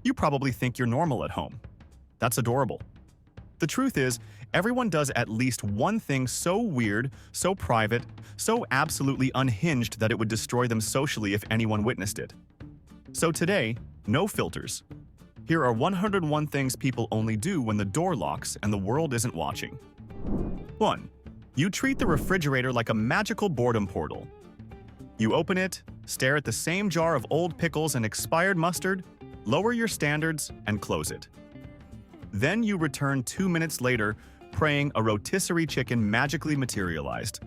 You probably think you're normal at home. That's adorable. The truth is, everyone does at least one thing so weird, so private, so absolutely unhinged that it would destroy them socially if anyone witnessed it. So today, no filters. Here are 101 things people only do when the door locks and the world isn't watching. 1. You treat the refrigerator like a magical boredom portal. You open it, stare at the same jar of old pickles and expired mustard, lower your standards, and close it. Then you return 2 minutes later, praying a rotisserie chicken magically materialized.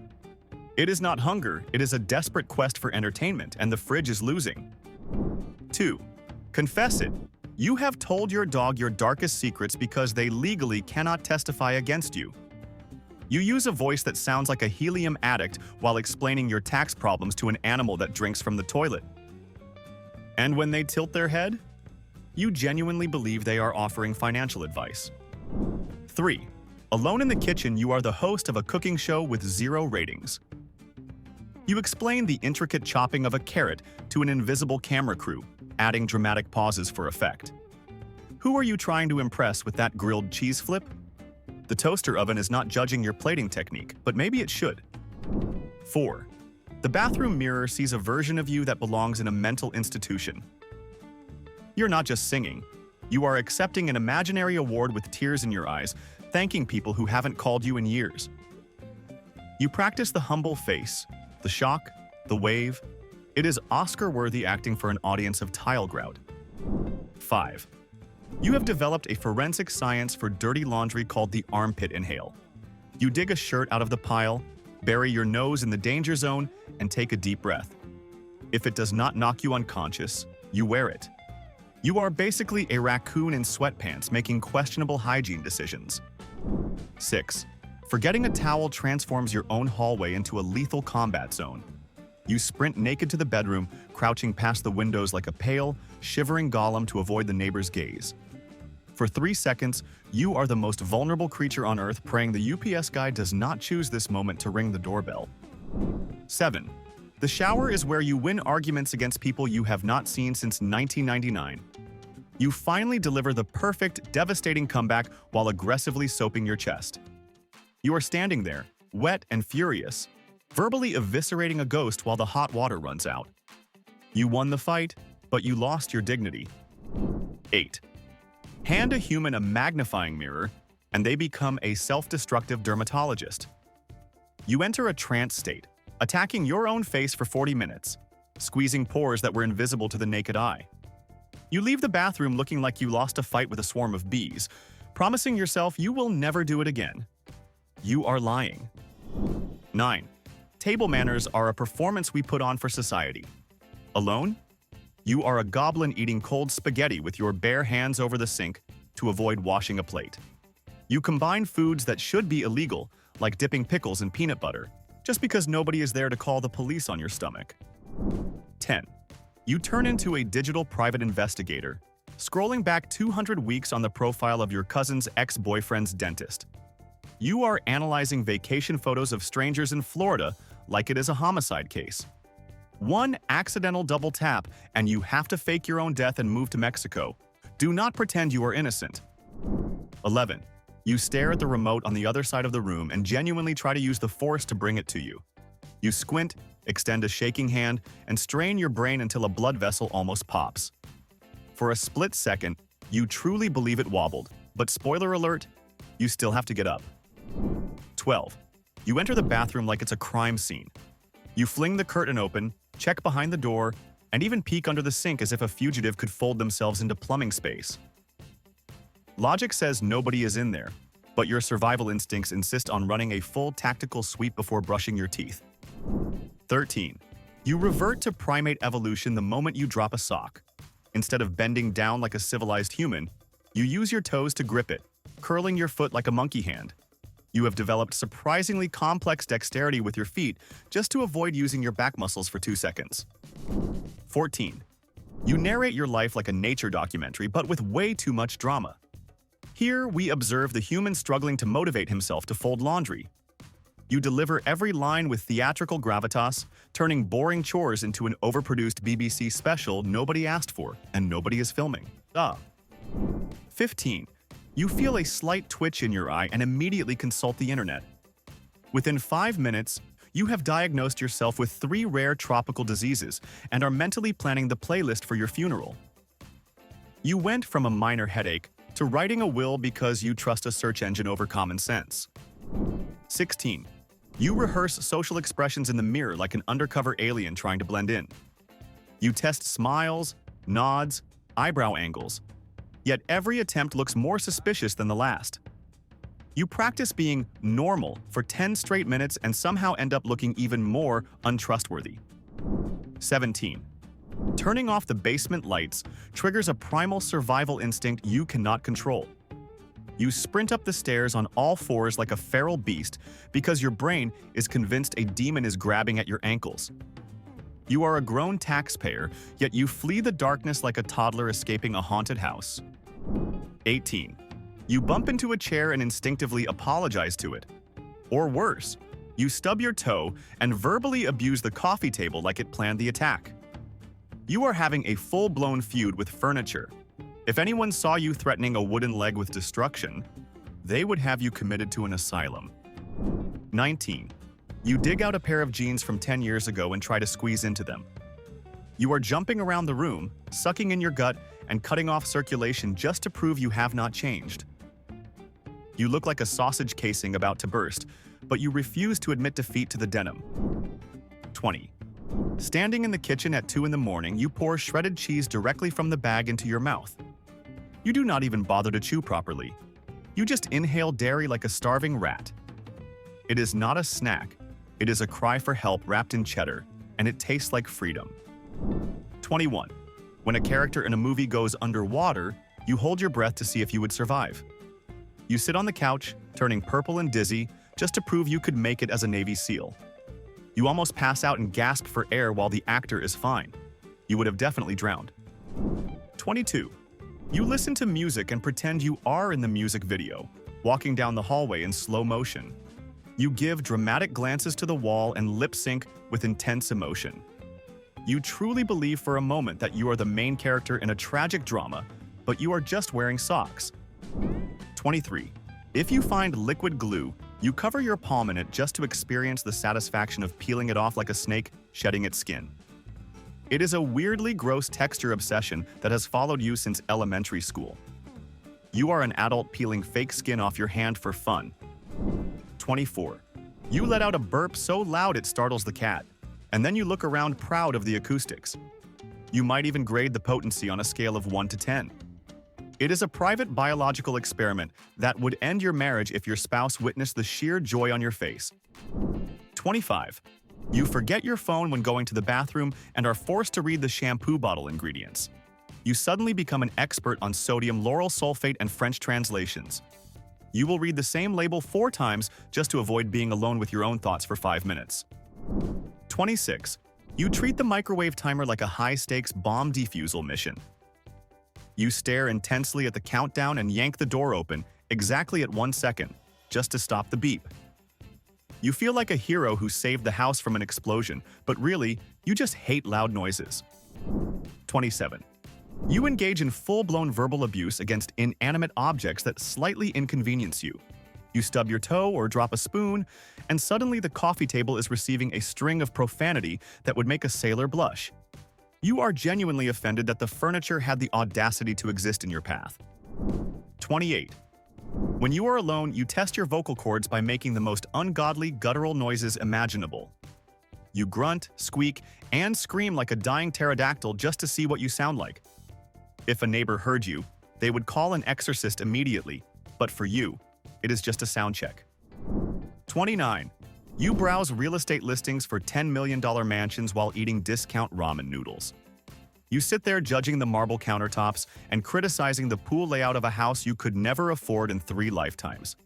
It is not hunger, it is a desperate quest for entertainment, and the fridge is losing. 2. Confess it. You have told your dog your darkest secrets because they legally cannot testify against you. You use a voice that sounds like a helium addict while explaining your tax problems to an animal that drinks from the toilet. And when they tilt their head, you genuinely believe they are offering financial advice. 3. Alone in the kitchen, you are the host of a cooking show with 0 ratings. You explain the intricate chopping of a carrot to an invisible camera crew, adding dramatic pauses for effect. Who are you trying to impress with that grilled cheese flip? The toaster oven is not judging your plating technique, but maybe it should. 4. The bathroom mirror sees a version of you that belongs in a mental institution. You're not just singing. You are accepting an imaginary award with tears in your eyes, thanking people who haven't called you in years. You practice the humble face, the shock, the wave. It is Oscar-worthy acting for an audience of tile grout. 5. You have developed a forensic science for dirty laundry called the armpit inhale. You dig a shirt out of the pile, bury your nose in the danger zone, and take a deep breath. If it does not knock you unconscious, you wear it. You are basically a raccoon in sweatpants making questionable hygiene decisions. 6. Forgetting a towel transforms your own hallway into a lethal combat zone. You sprint naked to the bedroom, crouching past the windows like a pale, shivering golem to avoid the neighbor's gaze. For 3 seconds, you are the most vulnerable creature on Earth, praying the UPS guy does not choose this moment to ring the doorbell. 7. The shower is where you win arguments against people you have not seen since 1999. You finally deliver the perfect, devastating comeback while aggressively soaping your chest. You are standing there, wet and furious, verbally eviscerating a ghost while the hot water runs out. You won the fight, but you lost your dignity. 8. Hand a human a magnifying mirror, and they become a self-destructive dermatologist. You enter a trance state, attacking your own face for 40 minutes, squeezing pores that were invisible to the naked eye. You leave the bathroom looking like you lost a fight with a swarm of bees, promising yourself you will never do it again. You are lying. 9. Table manners are a performance we put on for society. Alone? You are a goblin eating cold spaghetti with your bare hands over the sink to avoid washing a plate. You combine foods that should be illegal, like dipping pickles in peanut butter, just because nobody is there to call the police on your stomach. 10. You turn into a digital private investigator, scrolling back 200 weeks on the profile of your cousin's ex-boyfriend's dentist. You are analyzing vacation photos of strangers in Florida like it is a homicide case. One accidental double tap, and you have to fake your own death and move to Mexico. Do not pretend you are innocent. 11. You stare at the remote on the other side of the room and genuinely try to use the force to bring it to you. You squint, extend a shaking hand, and strain your brain until a blood vessel almost pops. For a split second, you truly believe it wobbled, but spoiler alert, you still have to get up. 12. You enter the bathroom like it's a crime scene. You fling the curtain open, check behind the door, and even peek under the sink as if a fugitive could fold themselves into plumbing space. Logic says nobody is in there, but your survival instincts insist on running a full tactical sweep before brushing your teeth. 13. You revert to primate evolution the moment you drop a sock. Instead of bending down like a civilized human, you use your toes to grip it, curling your foot like a monkey hand. You have developed surprisingly complex dexterity with your feet just to avoid using your back muscles for 2 seconds. 14. You narrate your life like a nature documentary, but with way too much drama. Here, we observe the human struggling to motivate himself to fold laundry. You deliver every line with theatrical gravitas, turning boring chores into an overproduced BBC special nobody asked for and nobody is filming. up. 15. You feel a slight twitch in your eye and immediately consult the internet. Within 5 minutes, you have diagnosed yourself with 3 rare tropical diseases and are mentally planning the playlist for your funeral. You went from a minor headache to writing a will because you trust a search engine over common sense. 16. You rehearse social expressions in the mirror like an undercover alien trying to blend in. You test smiles, nods, eyebrow angles, yet every attempt looks more suspicious than the last. You practice being normal for 10 straight minutes and somehow end up looking even more untrustworthy. 17. Turning off the basement lights triggers a primal survival instinct you cannot control. You sprint up the stairs on all fours like a feral beast because your brain is convinced a demon is grabbing at your ankles. You are a grown taxpayer, yet you flee the darkness like a toddler escaping a haunted house. 18. You bump into a chair and instinctively apologize to it. Or worse, you stub your toe and verbally abuse the coffee table like it planned the attack. You are having a full-blown feud with furniture. If anyone saw you threatening a wooden leg with destruction, they would have you committed to an asylum. 19. You dig out a pair of jeans from 10 years ago and try to squeeze into them. You are jumping around the room, sucking in your gut, and cutting off circulation just to prove you have not changed. You look like a sausage casing about to burst, but you refuse to admit defeat to the denim. 20. Standing in the kitchen at 2 in the morning, you pour shredded cheese directly from the bag into your mouth. You do not even bother to chew properly. You just inhale dairy like a starving rat. It is not a snack. It is a cry for help wrapped in cheddar, and it tastes like freedom. 21. When a character in a movie goes underwater, you hold your breath to see if you would survive. You sit on the couch, turning purple and dizzy, just to prove you could make it as a Navy SEAL. You almost pass out and gasp for air while the actor is fine. You would have definitely drowned. 22. You listen to music and pretend you are in the music video, walking down the hallway in slow motion. You give dramatic glances to the wall and lip sync with intense emotion. You truly believe for a moment that you are the main character in a tragic drama, but you are just wearing socks. 23. If you find liquid glue, you cover your palm in it just to experience the satisfaction of peeling it off like a snake shedding its skin. It is a weirdly gross texture obsession that has followed you since elementary school. You are an adult peeling fake skin off your hand for fun. 24. You let out a burp so loud it startles the cat, and then you look around proud of the acoustics. You might even grade the potency on a scale of 1 to 10. It is a private biological experiment that would end your marriage if your spouse witnessed the sheer joy on your face. 25. You forget your phone when going to the bathroom and are forced to read the shampoo bottle ingredients. You suddenly become an expert on sodium lauryl sulfate and French translations. You will read the same label 4 times just to avoid being alone with your own thoughts for 5 minutes. 26. You treat the microwave timer like a high-stakes bomb defusal mission. You stare intensely at the countdown and yank the door open exactly at 1 second, just to stop the beep. You feel like a hero who saved the house from an explosion, but really, you just hate loud noises. 27. You engage in full-blown verbal abuse against inanimate objects that slightly inconvenience you. You stub your toe or drop a spoon, and suddenly the coffee table is receiving a string of profanity that would make a sailor blush. You are genuinely offended that the furniture had the audacity to exist in your path. 28. When you are alone, you test your vocal cords by making the most ungodly, guttural noises imaginable. You grunt, squeak, and scream like a dying pterodactyl just to see what you sound like. If a neighbor heard you, they would call an exorcist immediately, but for you, it is just a sound check. 29. You browse real estate listings for $10 million mansions while eating discount ramen noodles. You sit there judging the marble countertops and criticizing the pool layout of a house you could never afford in 3 lifetimes.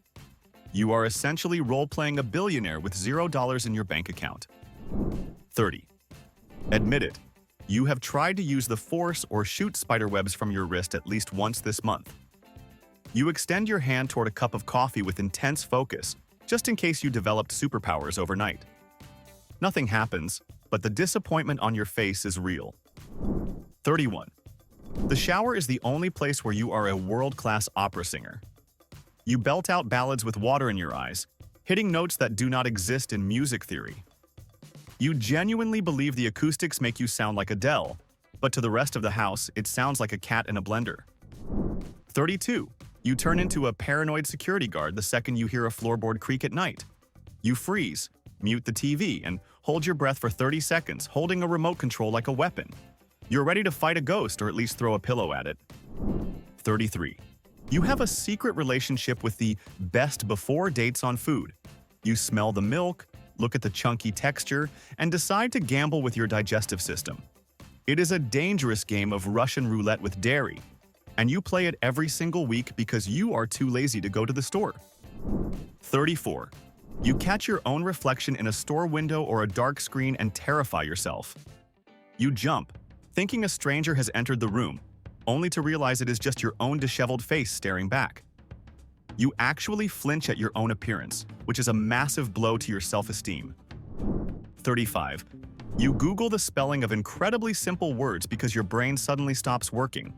You are essentially role-playing a billionaire with $0 in your bank account. 30. Admit it. You have tried to use the Force or shoot spiderwebs from your wrist at least once this month. You extend your hand toward a cup of coffee with intense focus, just in case you developed superpowers overnight. Nothing happens, but the disappointment on your face is real. 31. The shower is the only place where you are a world-class opera singer. You belt out ballads with water in your eyes, hitting notes that do not exist in music theory. You genuinely believe the acoustics make you sound like Adele, but to the rest of the house, it sounds like a cat in a blender. 32. You turn into a paranoid security guard the second you hear a floorboard creak at night. You freeze, mute the TV, and hold your breath for 30 seconds, holding a remote control like a weapon. You're ready to fight a ghost or at least throw a pillow at it. 33. You have a secret relationship with the best before dates on food. You smell the milk, look at the chunky texture, and decide to gamble with your digestive system. It is a dangerous game of Russian roulette with dairy, and you play it every single week because you are too lazy to go to the store. 34. You catch your own reflection in a store window or a dark screen and terrify yourself. You jump, thinking a stranger has entered the room, only to realize it is just your own disheveled face staring back. You actually flinch at your own appearance, which is a massive blow to your self-esteem. 35. You Google the spelling of incredibly simple words because your brain suddenly stops working.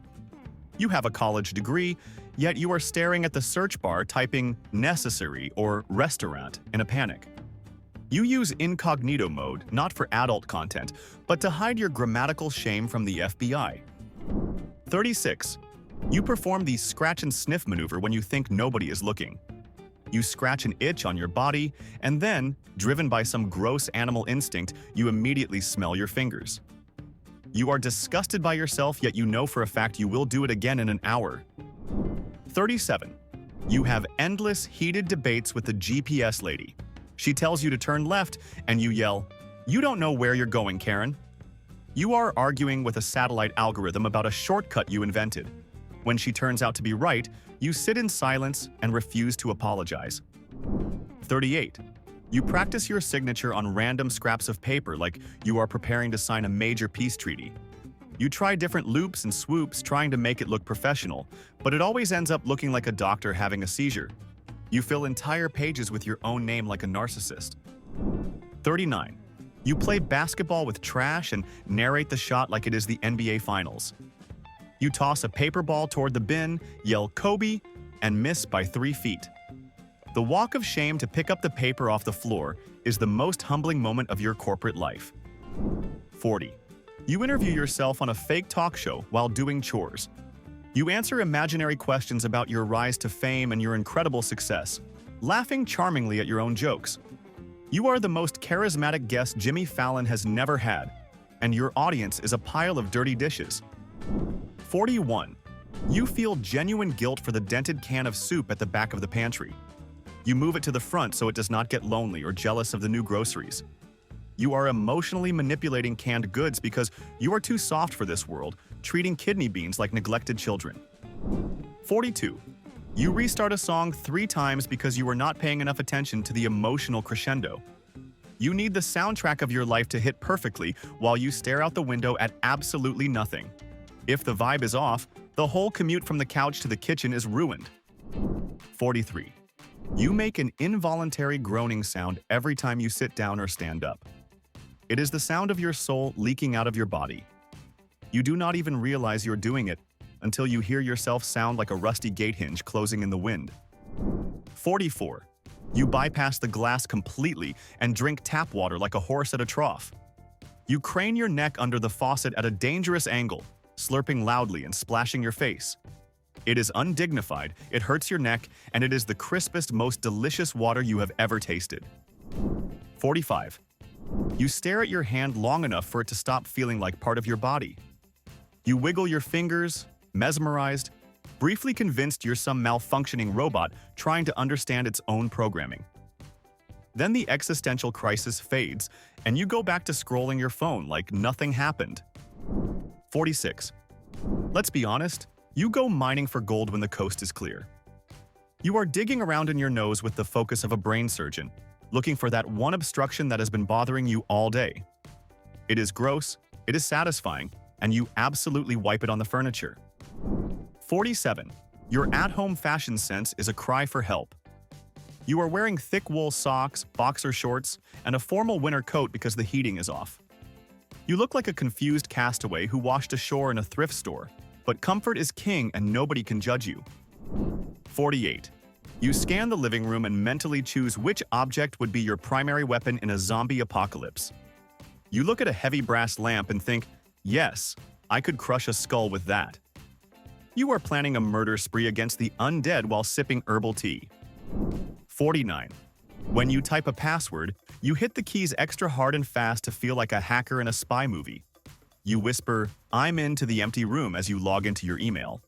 You have a college degree, yet you are staring at the search bar typing necessary or restaurant in a panic. You use incognito mode not for adult content, but to hide your grammatical shame from the FBI. 36. You perform the scratch and sniff maneuver when you think nobody is looking. You scratch an itch on your body, and then, driven by some gross animal instinct, you immediately smell your fingers. You are disgusted by yourself, yet you know for a fact you will do it again in an hour. 37. You have endless, heated debates with the GPS lady. She tells you to turn left, and you yell, "You don't know where you're going, Karen." You are arguing with a satellite algorithm about a shortcut you invented. When she turns out to be right, you sit in silence and refuse to apologize. 38. You practice your signature on random scraps of paper like you are preparing to sign a major peace treaty. You try different loops and swoops trying to make it look professional, but it always ends up looking like a doctor having a seizure. You fill entire pages with your own name like a narcissist. 39. You play basketball with trash and narrate the shot like it is the NBA Finals. You toss a paper ball toward the bin, yell Kobe, and miss by 3 feet. The walk of shame to pick up the paper off the floor is the most humbling moment of your corporate life. 40. You interview yourself on a fake talk show while doing chores. You answer imaginary questions about your rise to fame and your incredible success, laughing charmingly at your own jokes. You are the most charismatic guest Jimmy Fallon has never had, and your audience is a pile of dirty dishes. 41. You feel genuine guilt for the dented can of soup at the back of the pantry. You move it to the front so it does not get lonely or jealous of the new groceries. You are emotionally manipulating canned goods because you are too soft for this world, treating kidney beans like neglected children. 42. You restart a song 3 times because you are not paying enough attention to the emotional crescendo. You need the soundtrack of your life to hit perfectly while you stare out the window at absolutely nothing. If the vibe is off, the whole commute from the couch to the kitchen is ruined. 43. You make an involuntary groaning sound every time you sit down or stand up. It is the sound of your soul leaking out of your body. You do not even realize you're doing it until you hear yourself sound like a rusty gate hinge closing in the wind. 44. You bypass the glass completely and drink tap water like a horse at a trough. You crane your neck under the faucet at a dangerous angle, slurping loudly and splashing your face. It is undignified, it hurts your neck, and it is the crispest, most delicious water you have ever tasted. 45. You stare at your hand long enough for it to stop feeling like part of your body. You wiggle your fingers, mesmerized, briefly convinced you're some malfunctioning robot trying to understand its own programming. Then the existential crisis fades, and you go back to scrolling your phone like nothing happened. 46. Let's be honest, you go mining for gold when the coast is clear. You are digging around in your nose with the focus of a brain surgeon, looking for that one obstruction that has been bothering you all day. It is gross, it is satisfying, and you absolutely wipe it on the furniture. 47. Your at-home fashion sense is a cry for help. You are wearing thick wool socks, boxer shorts, and a formal winter coat because the heating is off. You look like a confused castaway who washed ashore in a thrift store, But comfort is king and nobody can judge you. 48. You scan the living room and mentally choose which object would be your primary weapon in a zombie apocalypse. You look at a heavy brass lamp and think, yes, I could crush a skull with that. You are planning a murder spree against the undead while sipping herbal tea. 49. When you type a password, you hit the keys extra hard and fast to feel like a hacker in a spy movie. You whisper, "I'm in" to the empty room as you log into your email.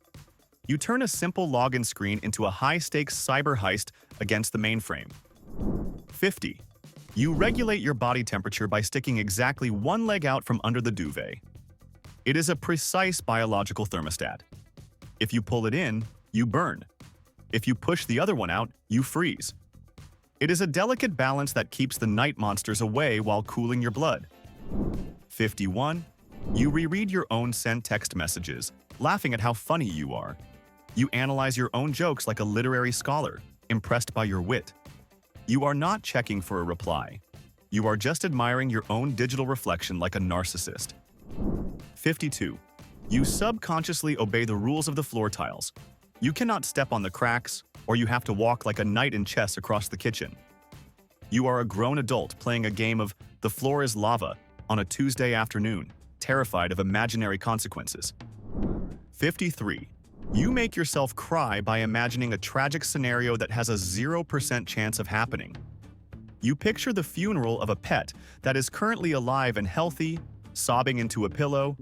You turn a simple login screen into a high-stakes cyber heist against the mainframe. 50. You regulate your body temperature by sticking exactly one leg out from under the duvet. It is a precise biological thermostat. If you pull it in, you burn. If you push the other one out, you freeze. It is a delicate balance that keeps the night monsters away while cooling your blood. 51. You reread your own sent text messages, laughing at how funny you are. You analyze your own jokes like a literary scholar, impressed by your wit. You are not checking for a reply. You are just admiring your own digital reflection like a narcissist. 52. You subconsciously obey the rules of the floor tiles. You cannot step on the cracks, or you have to walk like a knight in chess across the kitchen. You are a grown adult playing a game of "the floor is lava" on a Tuesday afternoon, terrified of imaginary consequences. 53. You make yourself cry by imagining a tragic scenario that has a 0% chance of happening. You picture the funeral of a pet that is currently alive and healthy, sobbing into a pillow.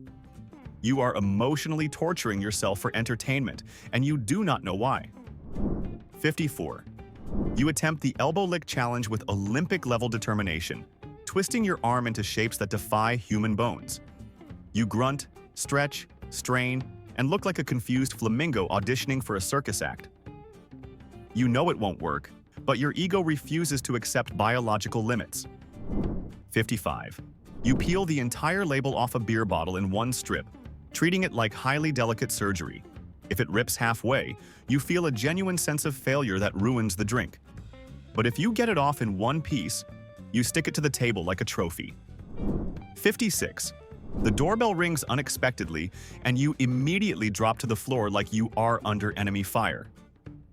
You are emotionally torturing yourself for entertainment, and you do not know why. 54. You attempt the elbow lick challenge with Olympic-level determination, twisting your arm into shapes that defy human bones. You grunt, stretch, strain, and look like a confused flamingo auditioning for a circus act. You know it won't work, but your ego refuses to accept biological limits. 55. You peel the entire label off a beer bottle in one strip, treating it like highly delicate surgery. If it rips halfway, you feel a genuine sense of failure that ruins the drink. But if you get it off in one piece, you stick it to the table like a trophy. 56. The doorbell rings unexpectedly, and you immediately drop to the floor like you are under enemy fire.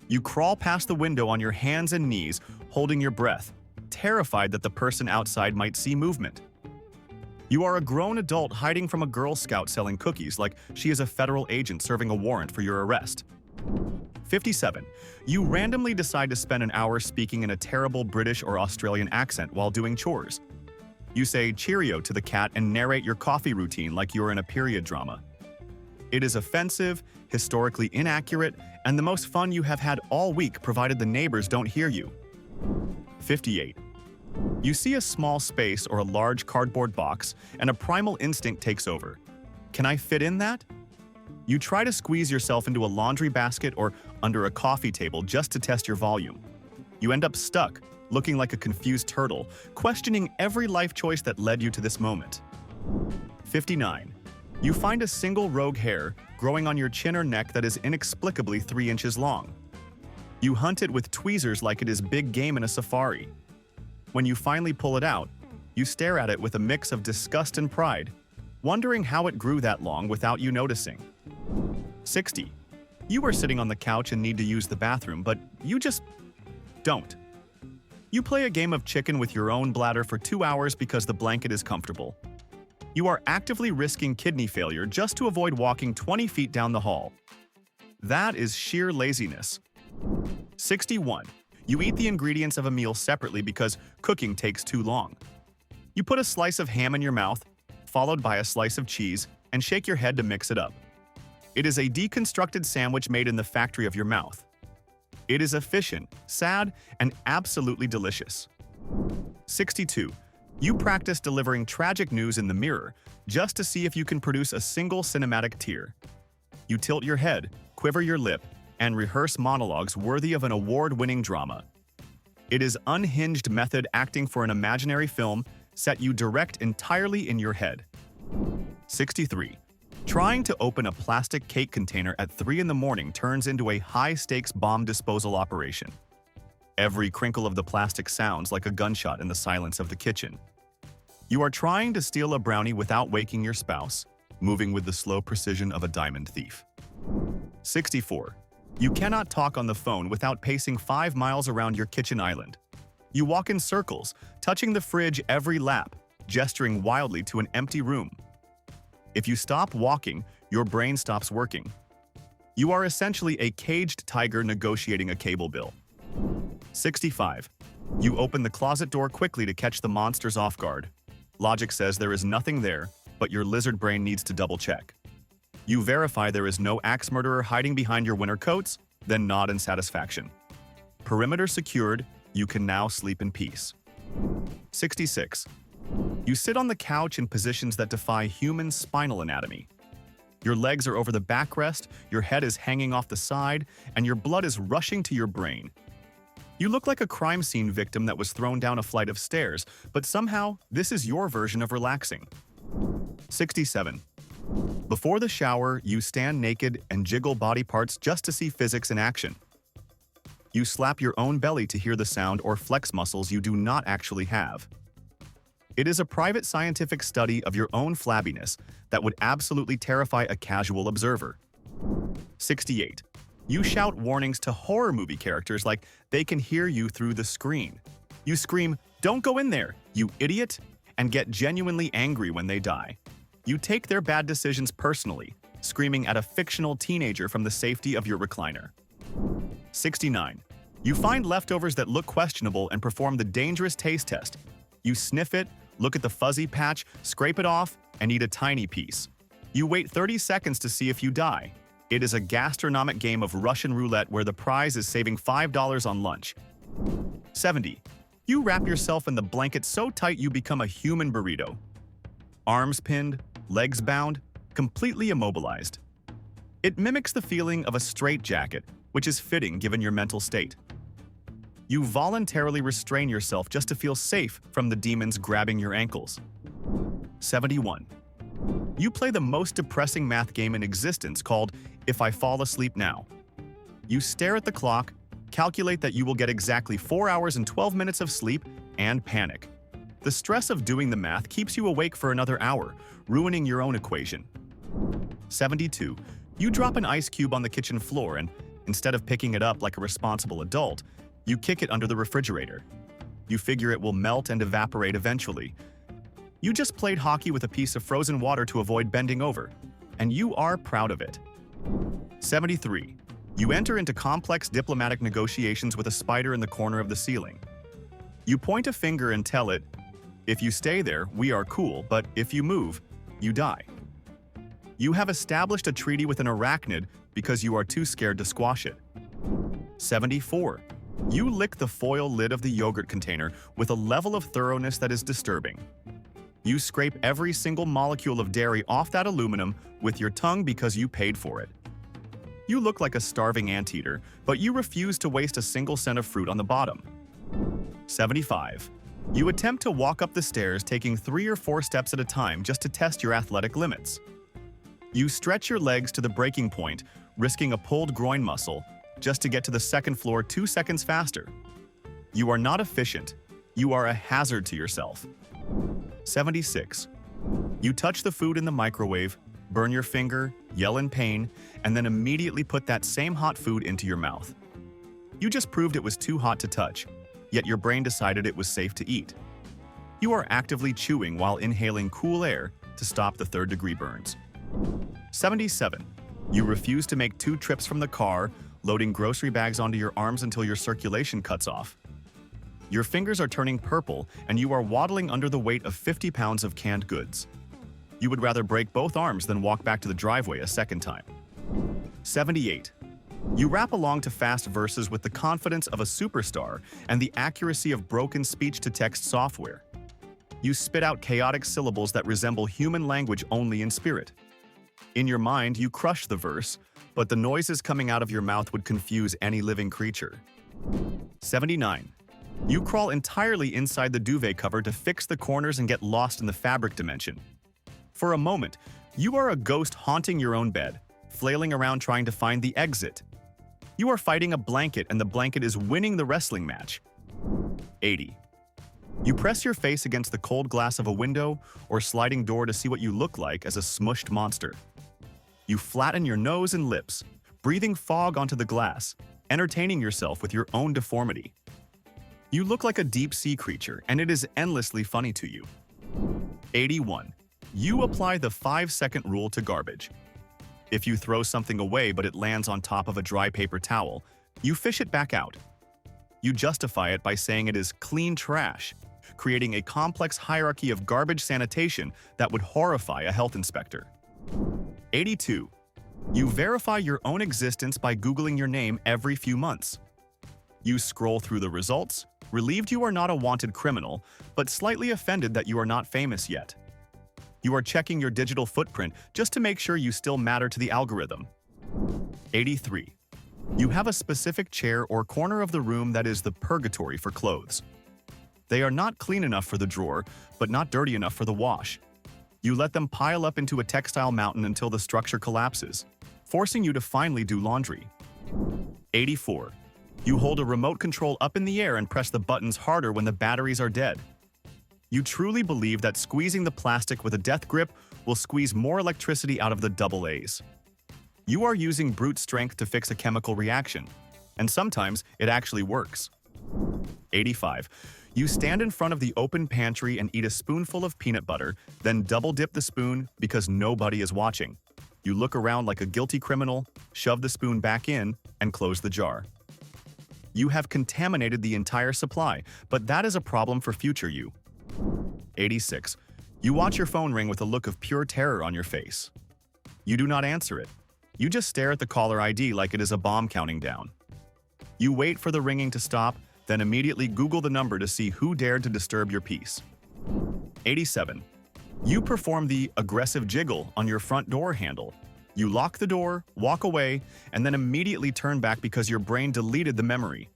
You crawl past the window on your hands and knees, holding your breath, terrified that the person outside might see movement. You are a grown adult hiding from a Girl Scout selling cookies like she is a federal agent serving a warrant for your arrest. 57. You randomly decide to spend an hour speaking in a terrible British or Australian accent while doing chores. You say cheerio to the cat and narrate your coffee routine like you're in a period drama. It is offensive, historically inaccurate, and the most fun you have had all week provided the neighbors don't hear you. 58. You see a small space or a large cardboard box, and a primal instinct takes over. Can I fit in that? You try to squeeze yourself into a laundry basket or under a coffee table just to test your volume. You end up stuck, looking like a confused turtle, questioning every life choice that led you to this moment. 59. You find a single rogue hair growing on your chin or neck that is inexplicably 3 inches long. You hunt it with tweezers like it is big game in a safari. When you finally pull it out, you stare at it with a mix of disgust and pride, wondering how it grew that long without you noticing. 60. You are sitting on the couch and need to use the bathroom, but you just don't. You play a game of chicken with your own bladder for 2 hours because the blanket is comfortable. You are actively risking kidney failure just to avoid walking 20 feet down the hall. That is sheer laziness. 61. You eat the ingredients of a meal separately because cooking takes too long. You put a slice of ham in your mouth, followed by a slice of cheese, and shake your head to mix it up. It is a deconstructed sandwich made in the factory of your mouth. It is efficient, sad, and absolutely delicious. 62. You practice delivering tragic news in the mirror just to see if you can produce a single cinematic tear. You tilt your head, quiver your lip, and rehearse monologues worthy of an award-winning drama. It is unhinged method acting for an imaginary film set you direct entirely in your head. 63. Trying to open a plastic cake container at 3 in the morning turns into a high-stakes bomb disposal operation. Every crinkle of the plastic sounds like a gunshot in the silence of the kitchen. You are trying to steal a brownie without waking your spouse, moving with the slow precision of a diamond thief. 64. You cannot talk on the phone without pacing 5 miles around your kitchen island. You walk in circles, touching the fridge every lap, gesturing wildly to an empty room. If you stop walking, your brain stops working. You are essentially a caged tiger negotiating a cable bill. 65. You open the closet door quickly to catch the monsters off guard. Logic says there is nothing there, but your lizard brain needs to double-check. You verify there is no axe murderer hiding behind your winter coats, then nod in satisfaction. Perimeter secured, you can now sleep in peace. 66. You sit on the couch in positions that defy human spinal anatomy. Your legs are over the backrest, your head is hanging off the side, and your blood is rushing to your brain. You look like a crime scene victim that was thrown down a flight of stairs, but somehow, this is your version of relaxing. 67. Before the shower, you stand naked and jiggle body parts just to see physics in action. You slap your own belly to hear the sound or flex muscles you do not actually have. It is a private scientific study of your own flabbiness that would absolutely terrify a casual observer. 68. You shout warnings to horror movie characters like they can hear you through the screen. You scream, "Don't go in there, you idiot!" and get genuinely angry when they die. You take their bad decisions personally, screaming at a fictional teenager from the safety of your recliner. 69. You find leftovers that look questionable and perform the dangerous taste test. You sniff it, look at the fuzzy patch, scrape it off, and eat a tiny piece. You wait 30 seconds to see if you die. It is a gastronomic game of Russian roulette where the prize is saving $5 on lunch. 70. You wrap yourself in the blanket so tight you become a human burrito. Arms pinned, legs bound, completely immobilized. It mimics the feeling of a straitjacket, which is fitting given your mental state. You voluntarily restrain yourself just to feel safe from the demons grabbing your ankles. 71. You play the most depressing math game in existence called If I Fall Asleep Now. You stare at the clock, calculate that you will get exactly 4 hours and 12 minutes of sleep, and panic. The stress of doing the math keeps you awake for another hour, ruining your own equation. 72. You drop an ice cube on the kitchen floor and, instead of picking it up like a responsible adult, you kick it under the refrigerator. You figure it will melt and evaporate eventually. You just played hockey with a piece of frozen water to avoid bending over, and you are proud of it. 73. You enter into complex diplomatic negotiations with a spider in the corner of the ceiling. You point a finger and tell it, "If you stay there, we are cool, but if you move, you die." You have established a treaty with an arachnid because you are too scared to squash it. 74. You lick the foil lid of the yogurt container with a level of thoroughness that is disturbing. You scrape every single molecule of dairy off that aluminum with your tongue because you paid for it. You look like a starving anteater, but you refuse to waste a single cent of fruit on the bottom. 75. You attempt to walk up the stairs taking 3 or 4 steps at a time just to test your athletic limits. You stretch your legs to the breaking point, risking a pulled groin muscle, just to get to the second floor 2 seconds faster. You are not efficient. You are a hazard to yourself. 76. You touch the food in the microwave, burn your finger, yell in pain, and then immediately put that same hot food into your mouth. You just proved it was too hot to touch, yet your brain decided it was safe to eat. You are actively chewing while inhaling cool air to stop the third-degree burns. 77. You refuse to make 2 trips from the car, loading grocery bags onto your arms until your circulation cuts off. Your fingers are turning purple, and you are waddling under the weight of 50 pounds of canned goods. You would rather break both arms than walk back to the driveway a second time. 78. You rap along to fast verses with the confidence of a superstar and the accuracy of broken speech-to-text software. You spit out chaotic syllables that resemble human language only in spirit. In your mind, you crush the verse, but the noises coming out of your mouth would confuse any living creature. 79. You crawl entirely inside the duvet cover to fix the corners and get lost in the fabric dimension. For a moment, you are a ghost haunting your own bed, flailing around trying to find the exit. You are fighting a blanket and the blanket is winning the wrestling match. 80. You press your face against the cold glass of a window or sliding door to see what you look like as a smushed monster. You flatten your nose and lips, breathing fog onto the glass, entertaining yourself with your own deformity. You look like a deep-sea creature, and it is endlessly funny to you. 81. You apply the 5-second rule to garbage. If you throw something away but it lands on top of a dry paper towel, you fish it back out. You justify it by saying it is clean trash, creating a complex hierarchy of garbage sanitation that would horrify a health inspector. 82. You verify your own existence by Googling your name every few months. You scroll through the results, relieved you are not a wanted criminal, but slightly offended that you are not famous yet. You are checking your digital footprint just to make sure you still matter to the algorithm. 83. You have a specific chair or corner of the room that is the purgatory for clothes. They are not clean enough for the drawer, but not dirty enough for the wash. You let them pile up into a textile mountain until the structure collapses, forcing you to finally do laundry. 84. You hold a remote control up in the air and press the buttons harder when the batteries are dead. You truly believe that squeezing the plastic with a death grip will squeeze more electricity out of the AA's. You are using brute strength to fix a chemical reaction, and sometimes it actually works. 85. You stand in front of the open pantry and eat a spoonful of peanut butter, then double-dip the spoon because nobody is watching. You look around like a guilty criminal, shove the spoon back in, and close the jar. You have contaminated the entire supply, but that is a problem for future you. 86. You watch your phone ring with a look of pure terror on your face. You do not answer it. You just stare at the caller ID like it is a bomb counting down. You wait for the ringing to stop, then immediately Google the number to see who dared to disturb your peace. 87. You perform the aggressive jiggle on your front door handle. You lock the door, walk away, and then immediately turn back because your brain deleted the memory.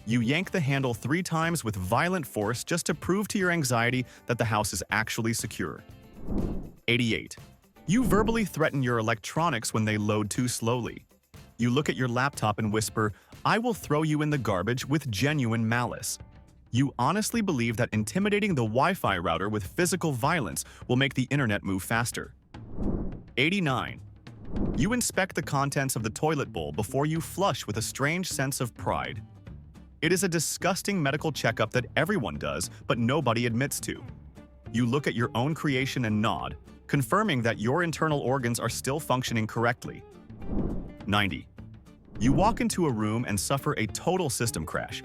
You yank the handle 3 times with violent force just to prove to your anxiety that the house is actually secure. 88. You verbally threaten your electronics when they load too slowly. You look at your laptop and whisper, "I will throw you in the garbage," with genuine malice. You honestly believe that intimidating the Wi-Fi router with physical violence will make the internet move faster. 89. You inspect the contents of the toilet bowl before you flush with a strange sense of pride. It is a disgusting medical checkup that everyone does, but nobody admits to. You look at your own creation and nod, confirming that your internal organs are still functioning correctly. 90. You walk into a room and suffer a total system crash.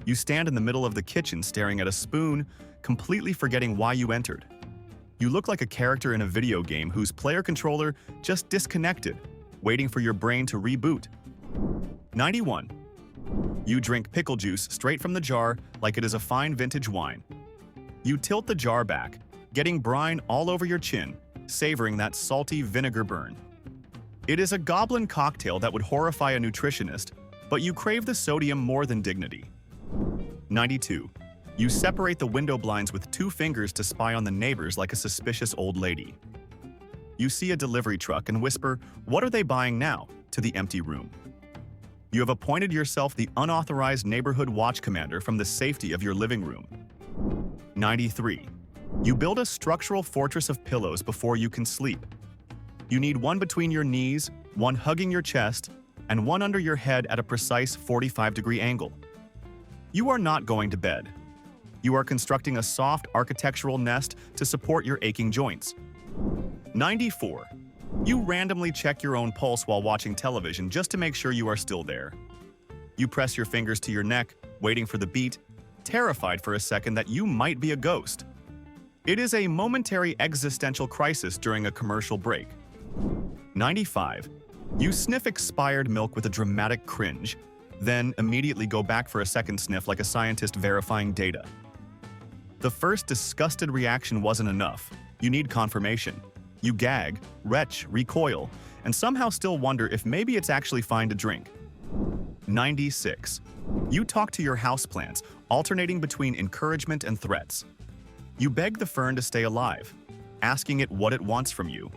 You stand in the middle of the kitchen staring at a spoon, completely forgetting why you entered. You look like a character in a video game whose player controller just disconnected, waiting for your brain to reboot. 91. You drink pickle juice straight from the jar like it is a fine vintage wine. You tilt the jar back, getting brine all over your chin, savoring that salty vinegar burn. It is a goblin cocktail that would horrify a nutritionist, but you crave the sodium more than dignity. 92. You separate the window blinds with 2 fingers to spy on the neighbors like a suspicious old lady. You see a delivery truck and whisper, "What are they buying now?" to the empty room. You have appointed yourself the unauthorized neighborhood watch commander from the safety of your living room. 93. You build a structural fortress of pillows before you can sleep. You need one between your knees, one hugging your chest, and one under your head at a precise 45-degree angle. You are not going to bed. You are constructing a soft architectural nest to support your aching joints. 94. You randomly check your own pulse while watching television just to make sure you are still there. You press your fingers to your neck, waiting for the beat, terrified for a second that you might be a ghost. It is a momentary existential crisis during a commercial break. 95. You sniff expired milk with a dramatic cringe, then immediately go back for a second sniff like a scientist verifying data. The first disgusted reaction wasn't enough. You need confirmation. You gag, retch, recoil, and somehow still wonder if maybe it's actually fine to drink. 96. You talk to your houseplants, alternating between encouragement and threats. You beg the fern to stay alive, asking it what it wants from you.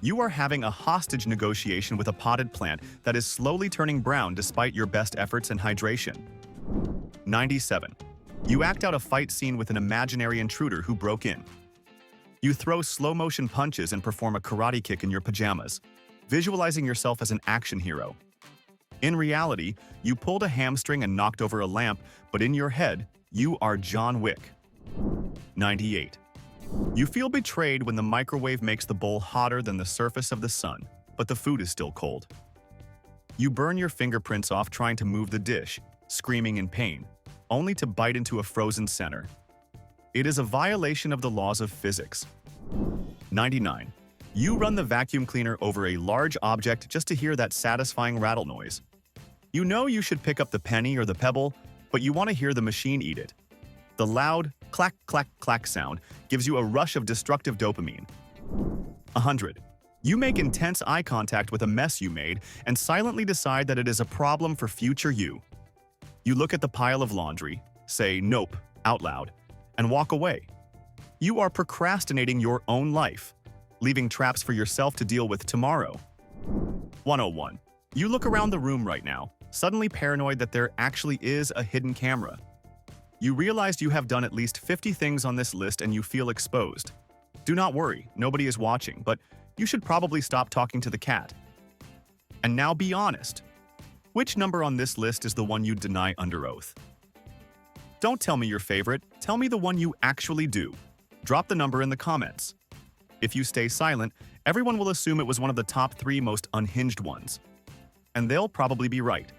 You are having a hostage negotiation with a potted plant that is slowly turning brown despite your best efforts and hydration. 97. You act out a fight scene with an imaginary intruder who broke in. You throw slow-motion punches and perform a karate kick in your pajamas, visualizing yourself as an action hero. In reality, you pulled a hamstring and knocked over a lamp, but in your head, you are John Wick. 98. You feel betrayed when the microwave makes the bowl hotter than the surface of the sun, but the food is still cold. You burn your fingerprints off trying to move the dish, screaming in pain, only to bite into a frozen center. It is a violation of the laws of physics. 99. You run the vacuum cleaner over a large object just to hear that satisfying rattle noise. You know you should pick up the penny or the pebble, but you want to hear the machine eat it. The loud clack, clack, clack sound gives you a rush of destructive dopamine. 100. You make intense eye contact with a mess you made and silently decide that it is a problem for future you. You look at the pile of laundry, say "nope" out loud, and walk away. You are procrastinating your own life, leaving traps for yourself to deal with tomorrow. 101. You look around the room right now, suddenly paranoid that there actually is a hidden camera. You realized you have done at least 50 things on this list and you feel exposed. Do not worry, nobody is watching, but you should probably stop talking to the cat. And now be honest. Which number on this list is the one you deny under oath? Don't tell me your favorite, tell me the one you actually do. Drop the number in the comments. If you stay silent, everyone will assume it was one of the top 3 most unhinged ones. And they'll probably be right.